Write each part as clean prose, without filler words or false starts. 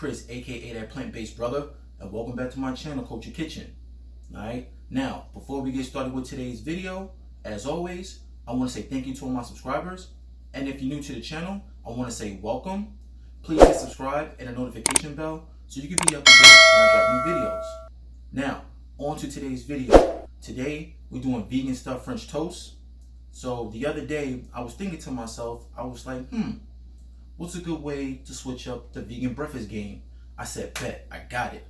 Chris, aka that plant-based brother, and welcome back to my channel, Culture Kitchen. Alright, now before we get started with today's video, as always, I want to say thank you to all my subscribers. And if you're new to the channel, I want to say welcome. Please hit subscribe and a notification bell so you can be up to date when I drop new videos. Now, on to today's video. Today, we're doing vegan stuffed French toast. So the other day, I was thinking to myself, I was like, what's a good way to switch up the vegan breakfast game? I said, bet, I got it.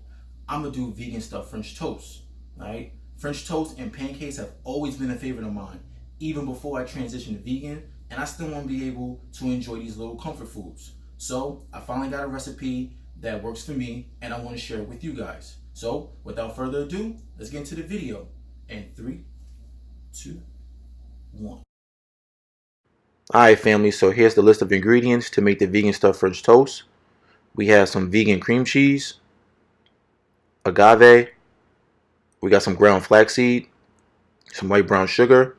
I'm gonna do vegan stuffed French toast, right? French toast and pancakes have always been a favorite of mine, even before I transitioned to vegan, and I still wanna be able to enjoy these little comfort foods. So I finally got a recipe that works for me, and I wanna share it with you guys. So without further ado, let's get into the video. In 3, 2, 1. Alright family, so here's the list of ingredients to make the vegan stuffed French toast. We have some vegan cream cheese, agave, we got some ground flaxseed, some white brown sugar.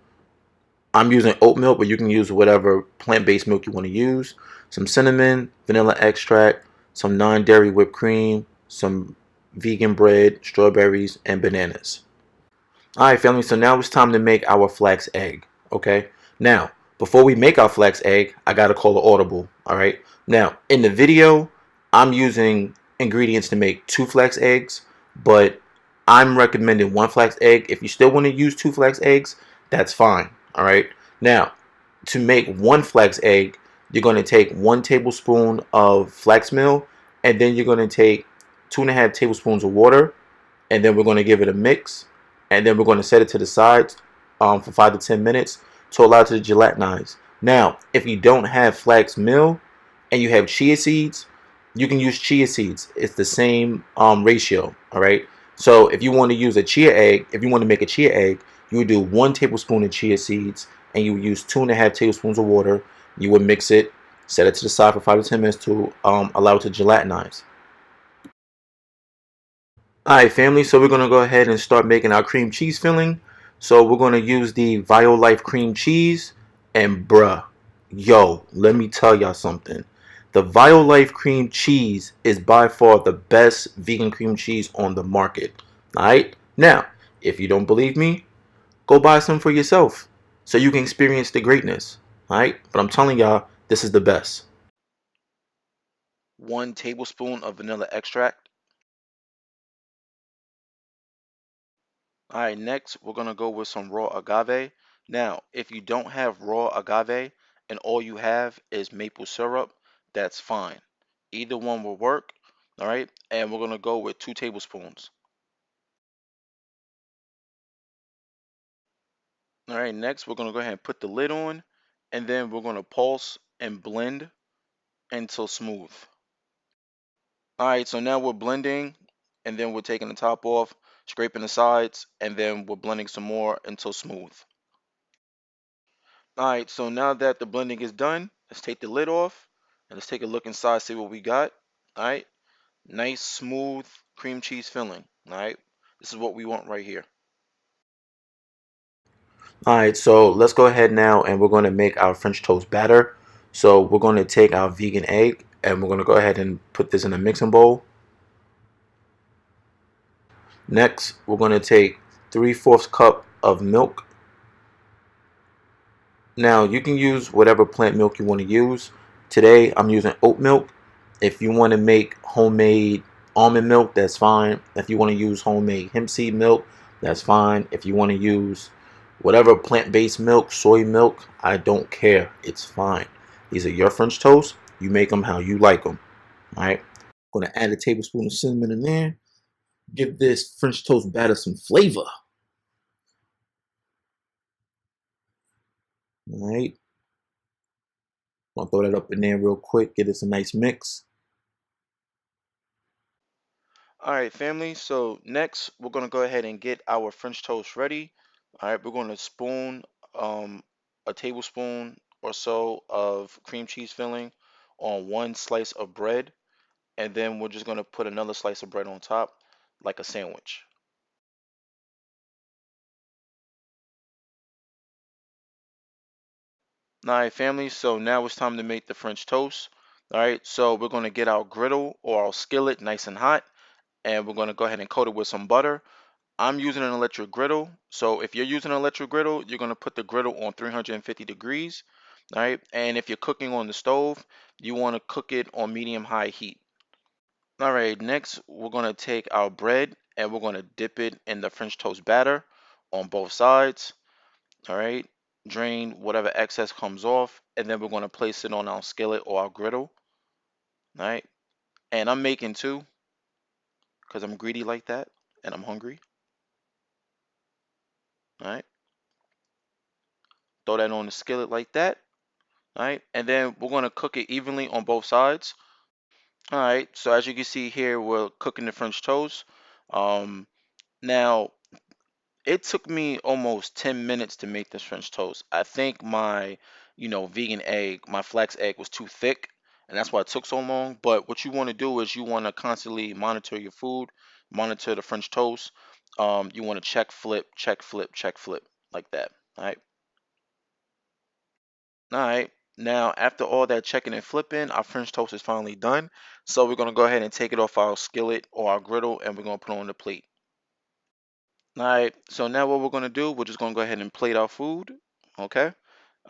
I'm using oat milk, but you can use whatever plant-based milk you want to use. Some cinnamon, vanilla extract, some non-dairy whipped cream, some vegan bread, strawberries, and bananas. Alright family, so now it's time to make our flax egg, okay? Now, before we make our flax egg, I gotta call an audible, alright? Now, in the video, I'm using ingredients to make 2 flax eggs, but I'm recommending 1 flax egg. If you still want to use 2 flax eggs, that's fine, alright? Now, to make 1 flax egg, you're going to take 1 tablespoon of flax meal, and then you're going to take 2.5 tablespoons of water, and then we're going to give it a mix, and then we're going to set it to the sides for 5 to 10 minutes to allow it to gelatinize. Now, if you don't have flax meal and you have chia seeds, you can use chia seeds. It's the same ratio, all right? So if you want to use a chia egg, if you want to make a chia egg, you would do 1 tablespoon of chia seeds, and you would use 2.5 tablespoons of water. You would mix it, set it to the side for 5 to 10 minutes to allow it to gelatinize. Alright family, so we're going to go ahead and start making our cream cheese filling. So we're going to use the Violife cream cheese, and bruh, yo, let me tell y'all something. The Violife cream cheese is by far the best vegan cream cheese on the market. Alright, now, if you don't believe me, go buy some for yourself so you can experience the greatness. Alright, but I'm telling y'all, this is the best. 1 tablespoon of vanilla extract. Alright, next we're going to go with some raw agave. Now, if you don't have raw agave and all you have is maple syrup, that's fine. Either one will work. Alright, and we're going to go with 2 tablespoons. Alright, next we're going to go ahead and put the lid on, and then we're going to pulse and blend until smooth. Alright, so now we're blending, and then we're taking the top off, scraping the sides, and then we're blending some more until smooth. Alright, so now that the blending is done, let's take the lid off and let's take a look inside, see what we got. Alright, nice smooth cream cheese filling. Alright, this is what we want right here. Alright, so let's go ahead now and we're going to make our French toast batter. So we're going to take our vegan egg and we're going to go ahead and put this in a mixing bowl. Next, we're going to take 3/4 cup of milk. Now, you can use whatever plant milk you want to use. Today, I'm using oat milk. If you want to make homemade almond milk, that's fine. If you want to use homemade hemp seed milk, that's fine. If you want to use whatever plant-based milk, soy milk, I don't care. It's fine. These are your French toast. You make them how you like them. All right. I'm going to add a tablespoon of cinnamon in there. Give this French toast batter some flavor. All right. I'll throw that up in there real quick. Get us a nice mix. All right, family. So next, we're gonna go ahead and get our French toast ready. All right, we're gonna spoon a tablespoon or so of cream cheese filling on 1 slice of bread, and then we're just gonna put another slice of bread on top, like a sandwich. All right, family. So now it's time to make the French toast. All right, so we're going to get our griddle or our skillet nice and hot, and we're going to go ahead and coat it with some butter. I'm using an electric griddle, so if you're using an electric griddle, you're going to put the griddle on 350 degrees. All right, and if you're cooking on the stove, you want to cook it on medium-high heat. All right, next we're going to take our bread and we're going to dip it in the French toast batter on both sides. All right, drain whatever excess comes off, and then we're going to place it on our skillet or our griddle. All right, and I'm making two because I'm greedy like that and I'm hungry. All right, throw that on the skillet like that. All right, and then we're going to cook it evenly on both sides. All right, so as you can see here, we're cooking the French toast. Now it took me almost 10 minutes to make this French toast. I think my, vegan egg, my flax egg was too thick, and that's why it took so long. But what you want to do is you want to constantly monitor your food, monitor the French toast. You want to check, flip, check, flip, check, flip, like that. All right. All right. Now, after all that checking and flipping, our French toast is finally done. So we're gonna go ahead and take it off our skillet or our griddle, and we're gonna put it on the plate. All right, so now what we're gonna do, we're just gonna go ahead and plate our food. Okay,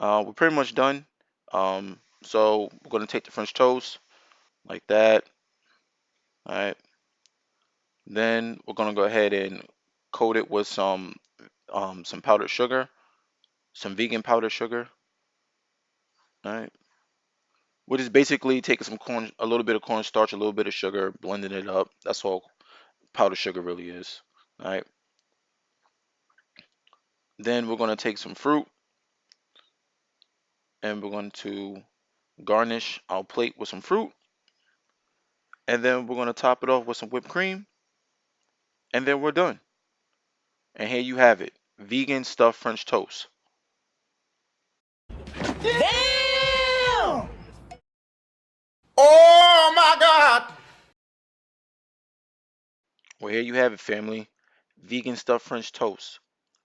we're pretty much done. So we're gonna take the French toast like that. All right, then we're gonna go ahead and coat it with some powdered sugar, some vegan powdered sugar. All right, we're just basically taking some corn, a little bit of cornstarch, a little bit of sugar, blending it up. That's all powdered sugar really is. All right, then we're gonna take some fruit and we're going to garnish our plate with some fruit. And then we're going to top it off with some whipped cream, and then we're done. And here you have it, vegan stuffed French toast. Damn! Oh my God! Well, here you have it, family, vegan stuffed French toast.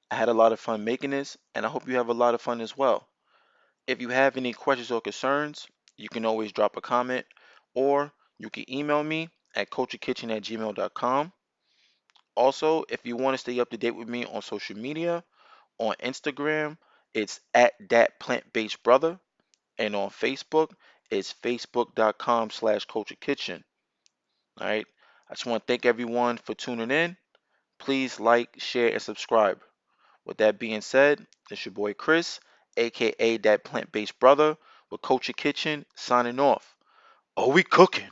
I had a lot of fun making this, and I hope you have a lot of fun as well. If you have any questions or concerns, you can always drop a comment, or you can email me at culturekitchen@gmail.com. Also, if you want to stay up to date with me on social media, on Instagram, it's at that plant-based brother. And on Facebook, it's facebook.com/Culture Kitchen. All right. I just want to thank everyone for tuning in. Please like, share, and subscribe. With that being said, it's your boy Chris, aka that plant-based brother with Culture Kitchen, signing off. Oh, we cooking.